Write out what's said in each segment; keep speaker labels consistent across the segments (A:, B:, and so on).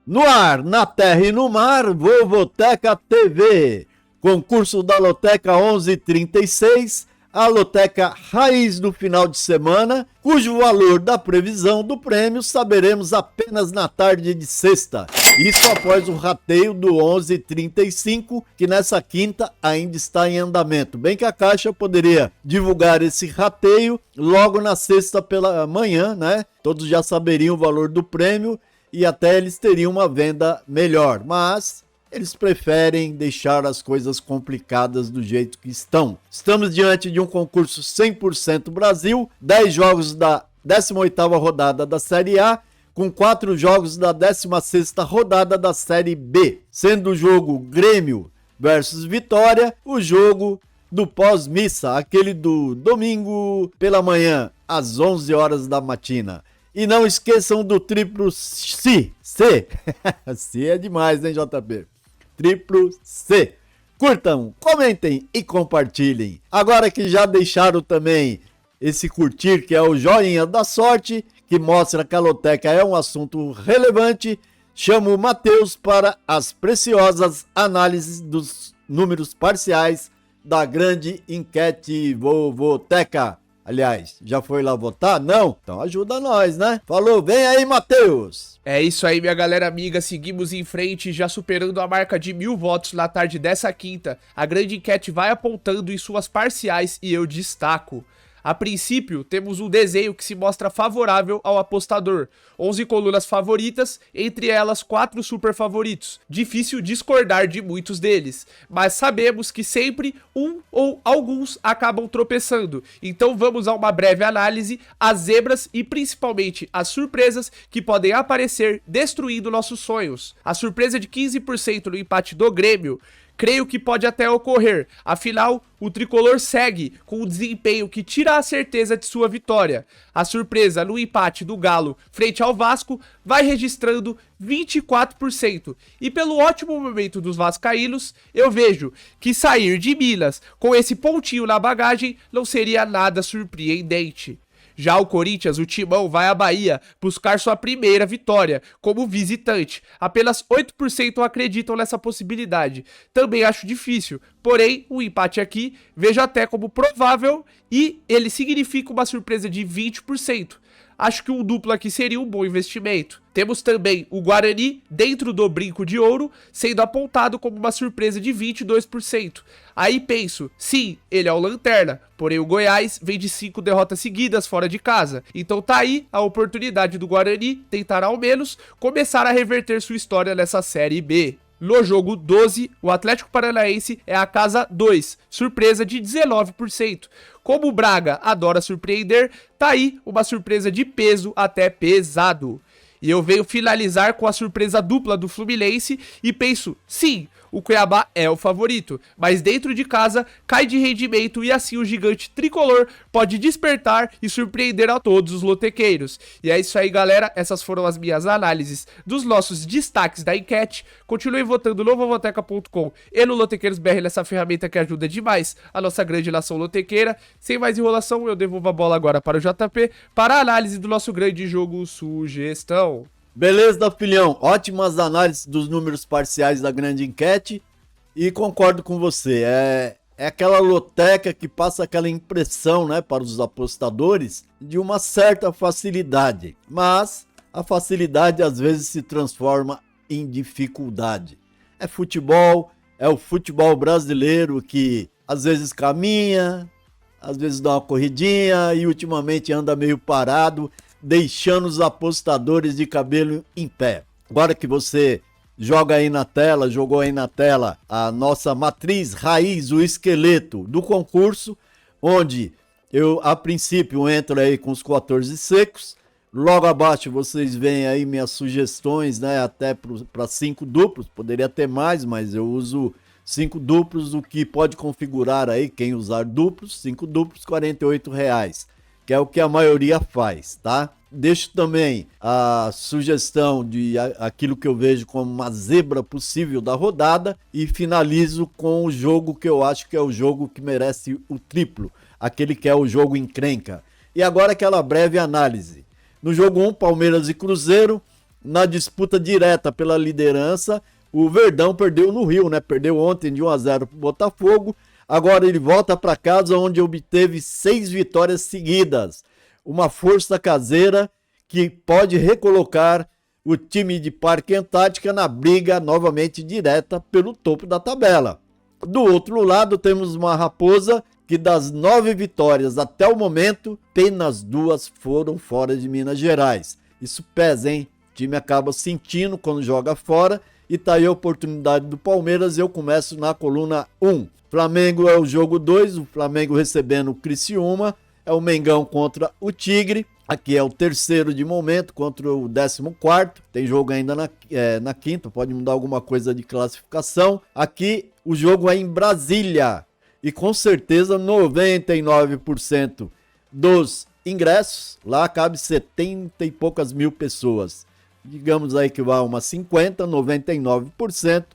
A: No ar, na terra e no mar, Vovoteca TV. Concurso da Loteca 1136, a Loteca Raiz do final de semana, cujo valor da previsão do prêmio saberemos apenas na tarde de sexta. Isso após o rateio do 1135, que nessa quinta ainda está em andamento. Bem que a Caixa poderia divulgar esse rateio logo na sexta pela manhã, né? Todos já saberiam o valor do prêmio e até eles teriam uma venda melhor, mas eles preferem deixar as coisas complicadas do jeito que estão. Estamos diante de um concurso 100% Brasil, 10 jogos da 18ª rodada da Série A, com 4 jogos da 16ª rodada da Série B, sendo o jogo Grêmio versus Vitória, o jogo do pós-missa, aquele do domingo pela manhã, às 11 horas da matina. E não esqueçam do triplo C. C é demais, hein, JP? Triplo C. Curtam, comentem e compartilhem. Agora que já deixaram também esse curtir, que é o joinha da sorte, que mostra que a Loteca é um assunto relevante, chamo o Matheus para as preciosas análises dos números parciais da grande enquete Vovoteca. Aliás, já foi lá votar? Não? Então ajuda nós, né? Falou, vem aí, Matheus!
B: É isso aí, minha galera amiga, seguimos em frente, já superando a marca de 1000 votos na tarde dessa quinta. A grande enquete vai apontando em suas parciais e eu destaco. A princípio, temos um desenho que se mostra favorável ao apostador. 11 colunas favoritas, entre elas 4 super favoritos. Difícil discordar de muitos deles, mas sabemos que sempre um ou alguns acabam tropeçando. Então vamos a uma breve análise, as zebras e principalmente as surpresas que podem aparecer destruindo nossos sonhos. A surpresa de 15% no empate do Grêmio, creio que pode até ocorrer, afinal, o tricolor segue com um desempenho que tira a certeza de sua vitória. A surpresa no empate do Galo frente ao Vasco vai registrando 24%. E pelo ótimo momento dos vascaínos, eu vejo que sair de Minas com esse pontinho na bagagem não seria nada surpreendente. Já o Corinthians, o Timão, vai à Bahia buscar sua primeira vitória como visitante. Apenas 8% acreditam nessa possibilidade. Também acho difícil, porém o empate aqui vejo até como provável e ele significa uma surpresa de 20%. Acho que um duplo aqui seria um bom investimento. Temos também o Guarani dentro do brinco de ouro, sendo apontado como uma surpresa de 22%. Aí penso, sim, ele é o lanterna, porém o Goiás vem de 5 derrotas seguidas fora de casa. Então tá aí a oportunidade do Guarani tentar ao menos começar a reverter sua história nessa Série B. No jogo 12, o Atlético Paranaense é a casa 2, surpresa de 19%. Como o Braga adora surpreender, tá aí uma surpresa de peso até pesado. E eu venho finalizar com a surpresa dupla do Fluminense e penso, sim, o Cuiabá é o favorito, mas dentro de casa cai de rendimento e assim o gigante tricolor pode despertar e surpreender a todos os lotequeiros. E é isso aí, galera, essas foram as minhas análises dos nossos destaques da enquete. Continue votando no vovoteca.com e no Lotequeiros BR, nessa ferramenta que ajuda demais a nossa grande nação lotequeira. Sem mais enrolação, eu devolvo a bola agora para o JP para a análise do nosso grande jogo sugestão.
A: Beleza, filhão. Ótimas análises dos números parciais da grande enquete e concordo com você. É aquela loteca que passa aquela impressão, né, para os apostadores de uma certa facilidade, mas a facilidade às vezes se transforma em dificuldade. É futebol, é o futebol brasileiro que às vezes caminha, às vezes dá uma corridinha e ultimamente anda meio parado, deixando os apostadores de cabelo em pé. Agora que você jogou aí na tela a nossa matriz raiz, o esqueleto do concurso, onde eu a princípio entro aí com os 14 secos, logo abaixo vocês veem aí minhas sugestões, né, até para 5 duplos, poderia ter mais, mas eu uso 5 duplos, o que pode configurar aí, quem usar duplos, 5 duplos, R$48. Que é o que a maioria faz, tá? Deixo também a sugestão de aquilo que eu vejo como uma zebra possível da rodada e finalizo com o jogo que eu acho que é o jogo que merece o triplo, aquele que é o jogo encrenca. E agora aquela breve análise. No jogo 1, Palmeiras e Cruzeiro, na disputa direta pela liderança. O Verdão perdeu no Rio, né? Perdeu ontem de 1-0 para o Botafogo. Agora ele volta para casa, onde obteve 6 vitórias seguidas. Uma força caseira que pode recolocar o time de Parque Antártica na briga novamente direta pelo topo da tabela. Do outro lado, temos uma Raposa que das 9 vitórias até o momento, apenas 2 foram fora de Minas Gerais. Isso pesa, hein? O time acaba sentindo quando joga fora e tá aí a oportunidade do Palmeiras. Eu começo na coluna 1. Flamengo é o jogo 2, o Flamengo recebendo o Criciúma, é o Mengão contra o Tigre. Aqui é o terceiro de momento contra o 14º. Tem jogo ainda na quinta, pode mudar alguma coisa de classificação. Aqui o jogo é em Brasília e com certeza 99% dos ingressos, lá cabe 70 e poucas mil pessoas. Digamos aí que vai umas 50, 99%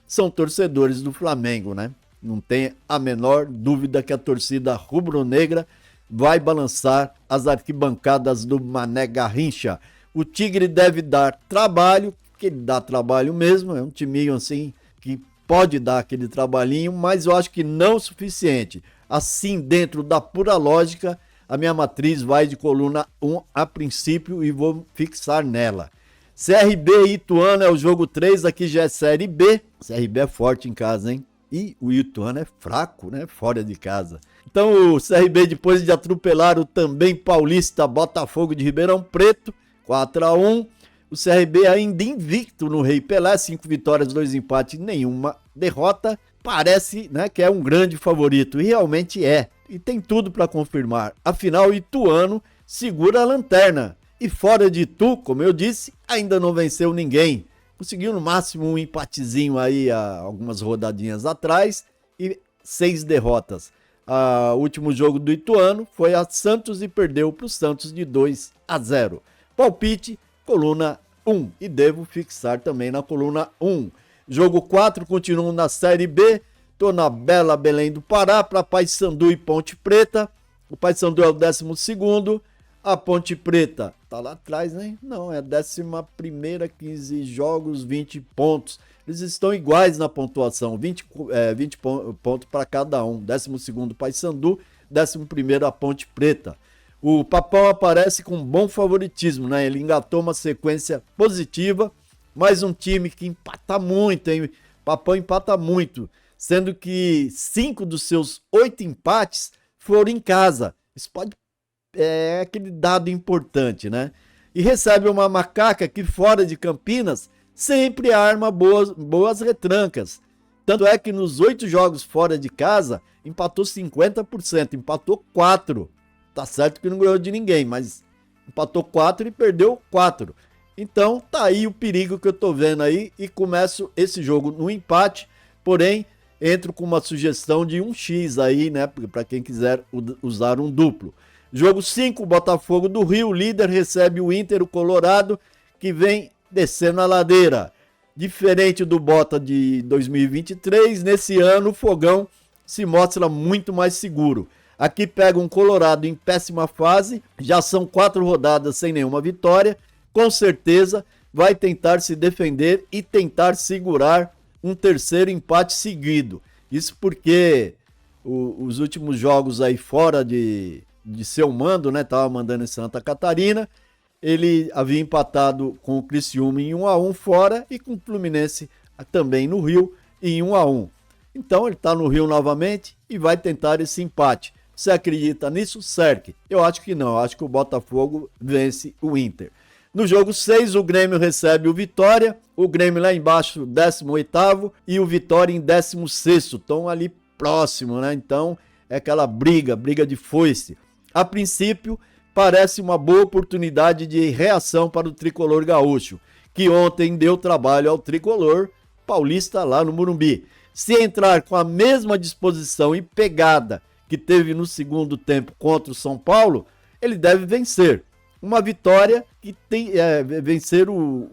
A: são torcedores do Flamengo, né? Não tem a menor dúvida que a torcida rubro-negra vai balançar as arquibancadas do Mané Garrincha. O Tigre deve dar trabalho, que ele dá trabalho mesmo, é um timinho assim que pode dar aquele trabalhinho, mas eu acho que não o suficiente. Assim, dentro da pura lógica, a minha matriz vai de coluna 1 a princípio e vou fixar nela. CRB e Ituano é o jogo 3, aqui já é Série B. CRB é forte em casa, hein? E o Ituano é fraco, né? Fora de casa. Então o CRB, depois de atropelar o também paulista Botafogo de Ribeirão Preto, 4-1. O CRB ainda invicto no Rei Pelé, 5 vitórias, 2 empates, nenhuma derrota. Parece, né, que é um grande favorito, e realmente é. E tem tudo para confirmar. Afinal, o Ituano segura a lanterna. E fora de Itu, como eu disse, ainda não venceu ninguém. Conseguiu no máximo um empatezinho aí há algumas rodadinhas atrás e 6 derrotas. O último jogo do Ituano foi a Santos e perdeu para o Santos de 2-0. Palpite, coluna 1. E devo fixar também na coluna 1. Jogo 4, continuo na Série B. Estou na bela Belém do Pará para Paysandu e Ponte Preta. O Paysandu é o 12º. A Ponte Preta tá lá atrás, né? Não, é a 11ª, 15 jogos, 20 pontos. Eles estão iguais na pontuação, 20 pontos para cada um. 12º Paysandu, 11º a Ponte Preta. O Papão aparece com bom favoritismo, né? Ele engatou uma sequência positiva, mas um time que empata muito, hein? Papão empata muito, sendo que 5 dos seus 8 empates foram em casa. Isso pode é aquele dado importante, né? E recebe uma macaca que fora de Campinas sempre arma boas retrancas. Tanto é que nos 8 jogos fora de casa empatou 50%, empatou 4. Tá certo que não ganhou de ninguém, mas empatou 4 e perdeu 4. Então tá aí o perigo que eu tô vendo aí e começo esse jogo no empate, porém entro com uma sugestão de 1x aí, né, para quem quiser usar um duplo. Jogo 5, Botafogo do Rio, líder, recebe o Inter, o Colorado, que vem descendo a ladeira. Diferente do Bota de 2023, nesse ano o Fogão se mostra muito mais seguro. Aqui pega um Colorado em péssima fase, já são 4 rodadas sem nenhuma vitória, com certeza vai tentar se defender e tentar segurar um terceiro empate seguido. Isso porque os últimos jogos aí fora de seu mando, né? Tava mandando em Santa Catarina. Ele havia empatado com o Criciúma em 1-1 fora e com o Fluminense também no Rio em 1-1. Então ele tá no Rio novamente e vai tentar esse empate. Você acredita nisso? Certo. Eu acho que não. Eu acho que o Botafogo vence o Inter. No jogo 6, o Grêmio recebe o Vitória. O Grêmio lá embaixo, 18º, e o Vitória em 16º. Estão ali próximo, né? Então é aquela briga de foice. A princípio, parece uma boa oportunidade de reação para o tricolor gaúcho, que ontem deu trabalho ao tricolor paulista lá no Morumbi. Se entrar com a mesma disposição e pegada que teve no segundo tempo contra o São Paulo, ele deve vencer. Uma vitória que tem vencer o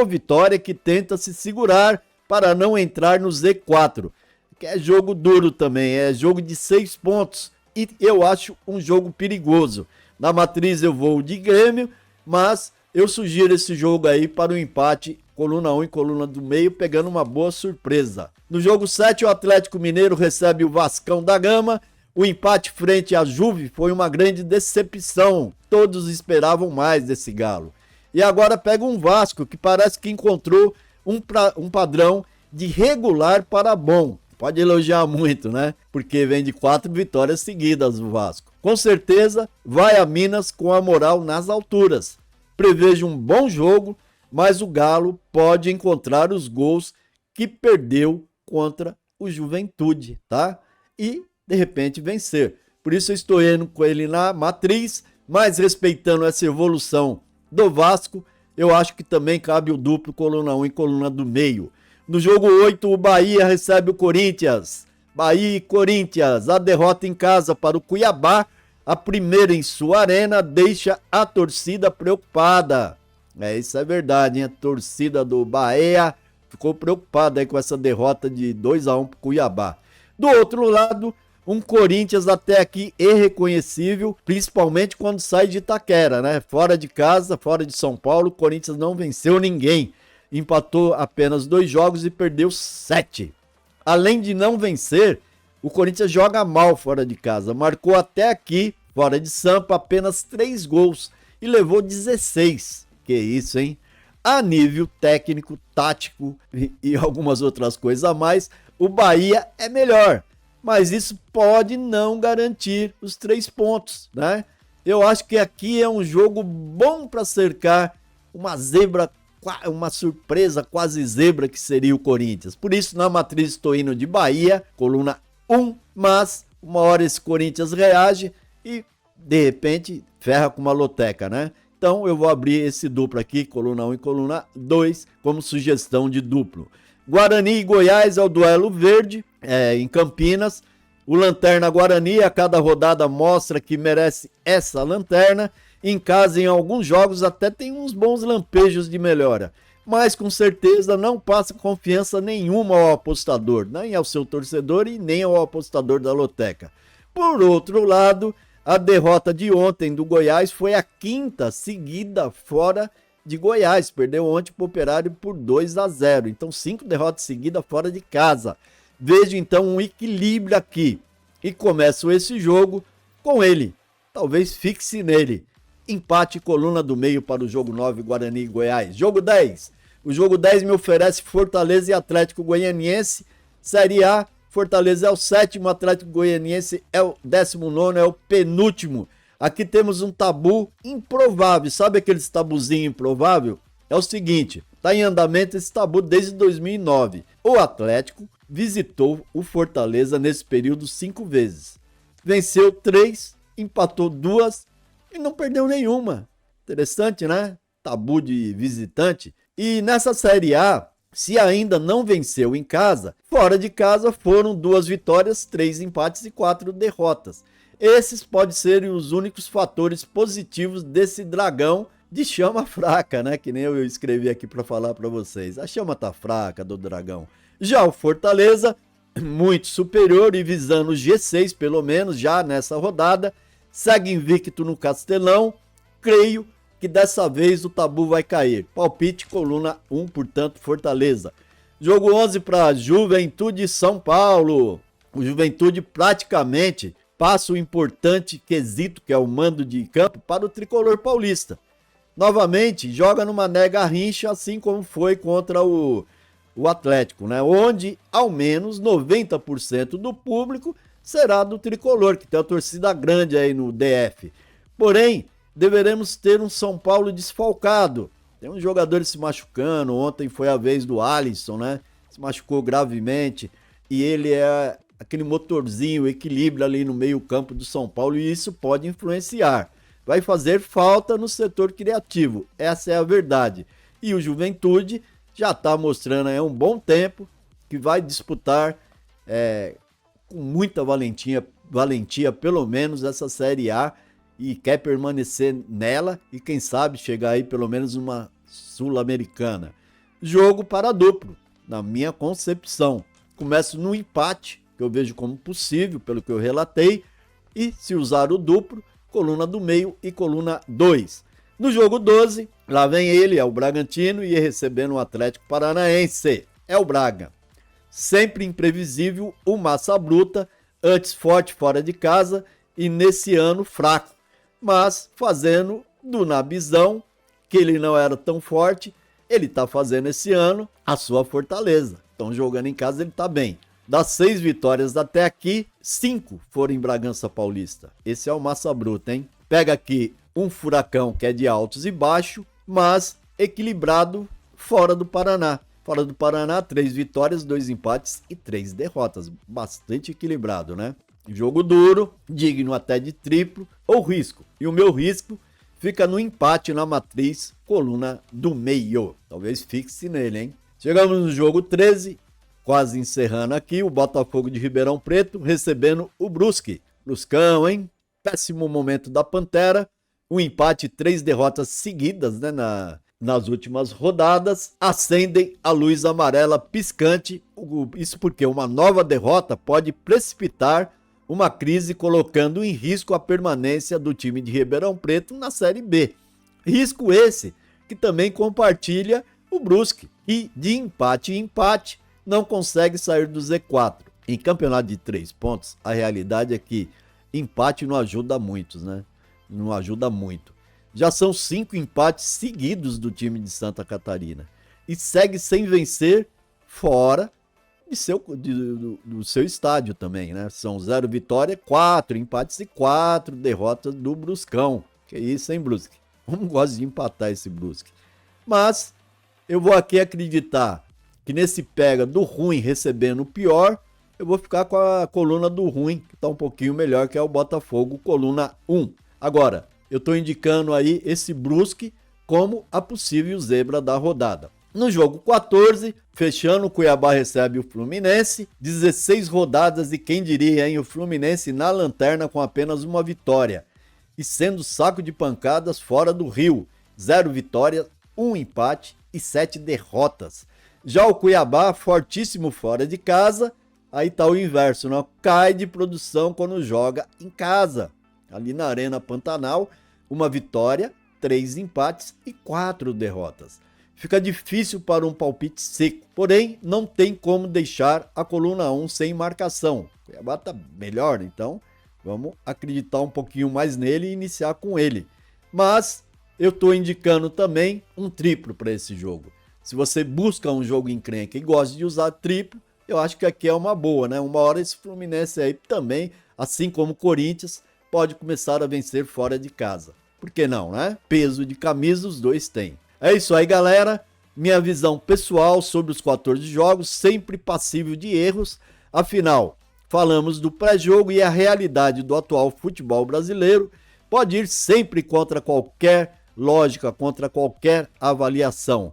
A: Vitória, que tenta se segurar para não entrar no Z4, que é jogo duro também, é jogo de 6 pontos. E eu acho um jogo perigoso. Na matriz eu vou de Grêmio, mas Eu sugiro esse jogo aí para o empate, coluna 1 e coluna do meio, pegando uma boa surpresa. No jogo 7, o Atlético Mineiro recebe o Vascão da Gama. O empate frente à Juve foi uma grande decepção. Todos esperavam mais desse galo. E agora pega um Vasco que parece que encontrou um padrão de regular para bom. Pode elogiar muito, né? Porque vem de 4 vitórias seguidas o Vasco. Com certeza vai a Minas com a moral nas alturas. Prevejo um bom jogo, mas o Galo pode encontrar os gols que perdeu contra o Juventude, tá? E, de repente, vencer. Por isso eu estou indo com ele na matriz, mas respeitando essa evolução do Vasco, eu acho que também cabe o duplo coluna 1 e coluna do meio. No jogo 8, o Bahia recebe o Corinthians. Bahia e Corinthians, a derrota em casa para o Cuiabá, a primeira em sua arena, deixa a torcida preocupada. Isso é verdade, hein? A torcida do Bahia ficou preocupada aí com essa derrota de 2-1 para o Cuiabá. Do outro lado, um Corinthians até aqui irreconhecível, principalmente quando sai de Itaquera, né? Fora de casa, fora de São Paulo, o Corinthians não venceu ninguém. Empatou apenas 2 jogos e perdeu 7. Além de não vencer, o Corinthians joga mal fora de casa. Marcou até aqui, fora de Sampa, apenas 3 gols e levou 16. Que isso, hein? A nível técnico, tático e algumas outras coisas a mais, o Bahia é melhor. Mas isso pode não garantir os 3 pontos, né? Eu acho que aqui é um jogo bom para cercar uma zebra, uma surpresa quase zebra que seria o Corinthians. Por isso, na matriz estou indo de Bahia, coluna 1, mas uma hora esse Corinthians reage e, de repente, ferra com uma loteca, né? Então, eu vou abrir esse duplo aqui, coluna 1 e coluna 2, como sugestão de duplo. Guarani e Goiás é o duelo verde, em Campinas. O Lanterna Guarani, a cada rodada mostra que merece essa lanterna. Em casa, em alguns jogos, até tem uns bons lampejos de melhora. Mas, com certeza, não passa confiança nenhuma ao apostador, nem ao seu torcedor e nem ao apostador da loteca. Por outro lado, a derrota de ontem do Goiás foi a 5ª seguida fora de Goiás. Perdeu ontem para o Operário por 2-0. Então, 5 derrotas seguidas fora de casa. Vejo, então, um equilíbrio aqui. E começo esse jogo com ele. Talvez fixe nele. Empate coluna do meio para o jogo 9, Guarani e Goiás. Jogo 10. O jogo 10 me oferece Fortaleza e Atlético Goianiense. Série A, Fortaleza é o 7º, Atlético Goianiense é o 19º, é o penúltimo. Aqui temos um tabu improvável. Sabe aqueles tabuzinho improvável? É o seguinte, está em andamento esse tabu desde 2009. O Atlético visitou o Fortaleza nesse período 5 vezes. Venceu 3, empatou 2 e não perdeu nenhuma. Interessante, né? Tabu de visitante. E nessa Série A, se ainda não venceu em casa, fora de casa foram 2 vitórias, 3 empates e 4 derrotas. Esses podem ser os únicos fatores positivos desse dragão de chama fraca, né? Que nem eu escrevi aqui para falar para vocês. A chama tá fraca do dragão. Já o Fortaleza, muito superior e visando o G6, pelo menos já nessa rodada, segue invicto no Castelão. Creio que dessa vez o tabu vai cair. Palpite coluna 1, portanto, Fortaleza. Jogo 11 para Juventude e São Paulo. O Juventude praticamente passa o importante quesito, que é o mando de campo, para o tricolor paulista. Novamente, joga numa nega rincha, assim como foi contra o Atlético, né? Onde ao menos 90% do público será do tricolor, que tem uma torcida grande aí no DF. Porém, deveremos ter um São Paulo desfalcado. Tem uns jogadores se machucando. Ontem foi a vez do Alisson, né? Se machucou gravemente. E ele é aquele motorzinho, equilíbrio ali no meio campo do São Paulo. E isso pode influenciar. Vai fazer falta no setor criativo. Essa é a verdade. E o Juventude já está mostrando há um bom tempo que vai disputar com muita valentia pelo menos essa Série A e quer permanecer nela e quem sabe chegar aí pelo menos uma Sul-Americana. Jogo para duplo, na minha concepção. Começo no empate, que eu vejo como possível pelo que eu relatei, e se usar o duplo, coluna do meio e coluna 2. No jogo 12, lá vem ele, é o Bragantino, e recebendo o Atlético Paranaense. É o Braga. Sempre imprevisível, o Massa Bruta, antes forte fora de casa e nesse ano fraco, mas fazendo do Nabizão, que ele não era tão forte, ele tá fazendo esse ano a sua fortaleza. Então jogando em casa ele tá bem. Das 6 vitórias até aqui, 5 foram em Bragança Paulista. Esse é o Massa Bruta, hein? Pega aqui um Furacão que é de altos e baixos, mas equilibrado fora do Paraná. Fora do Paraná, 3 vitórias, 2 empates e 3 derrotas. Bastante equilibrado, né? Jogo duro, digno até de triplo ou risco. E o meu risco fica no empate na matriz, coluna do meio. Talvez fixe nele, hein? Chegamos no jogo 13, quase encerrando aqui, o Botafogo de Ribeirão Preto recebendo o Brusque. Bruscão, hein? Péssimo momento da Pantera. Um empate, 3 derrotas seguidas, né? Nas últimas rodadas, acendem a luz amarela piscante. Isso porque uma nova derrota pode precipitar uma crise, colocando em risco a permanência do time de Ribeirão Preto na Série B. Risco esse que também compartilha o Brusque, e de empate em empate não consegue sair do Z4. Em campeonato de 3 pontos, a realidade é que empate não ajuda muitos, né? Não ajuda muito. Já são 5 empates seguidos do time de Santa Catarina. E segue sem vencer fora do seu estádio também, né? São 0 vitória, 4 empates e 4 derrotas do Bruscão. Que isso, hein, Brusque? Como gosta de empatar esse Brusque. Mas eu vou aqui acreditar que nesse pega do ruim recebendo o pior, eu vou ficar com a coluna do ruim, que tá um pouquinho melhor, que é o Botafogo, coluna 1. Agora, eu estou indicando aí esse Brusque como a possível zebra da rodada. No jogo 14, fechando, o Cuiabá recebe o Fluminense. 16 rodadas e quem diria, hein? O Fluminense na lanterna com apenas uma vitória. E sendo saco de pancadas fora do Rio. 0 vitórias, 1 empate e 7 derrotas. Já o Cuiabá, fortíssimo fora de casa. Aí tá o inverso, não? Cai de produção quando joga em casa. Ali na Arena Pantanal, 1 vitória, 3 empates e 4 derrotas. Fica difícil para um palpite seco, porém não tem como deixar a coluna 1 sem marcação. O Cuiabá tá melhor, então vamos acreditar um pouquinho mais nele e iniciar com ele. Mas eu estou indicando também um triplo para esse jogo. Se você busca um jogo encrenca e gosta de usar triplo, eu acho que aqui é uma boa, né? Uma hora esse Fluminense aí também, assim como o Corinthians, pode começar a vencer fora de casa. Por que não, né? Peso de camisa os dois têm. É isso aí, galera. Minha visão pessoal sobre os 14 jogos, sempre passível de erros. Afinal, falamos do pré-jogo e a realidade do atual futebol brasileiro pode ir sempre contra qualquer lógica, contra qualquer avaliação.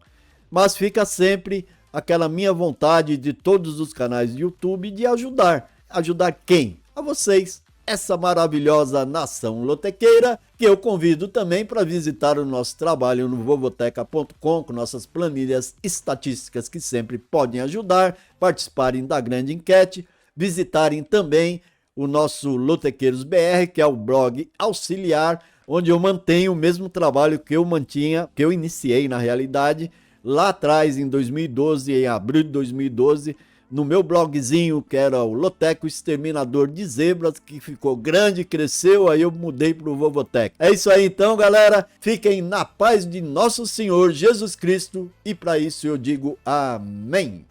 A: Mas fica sempre aquela minha vontade de todos os canais de YouTube de ajudar. Ajudar quem? A vocês. Essa maravilhosa nação lotequeira, que eu convido também para visitar o nosso trabalho no vovoteca.com, com nossas planilhas estatísticas que sempre podem ajudar, participarem da grande enquete, visitarem também o nosso Lotequeiros BR, que é o blog auxiliar, onde eu mantenho o mesmo trabalho que eu mantinha, que eu iniciei na realidade, lá atrás em 2012, em abril de 2012, no meu blogzinho, que era o Loteco Exterminador de Zebras, que ficou grande, cresceu, aí eu mudei para o Vovoteca. É isso aí então, galera. Fiquem na paz de nosso Senhor Jesus Cristo e para isso eu digo amém.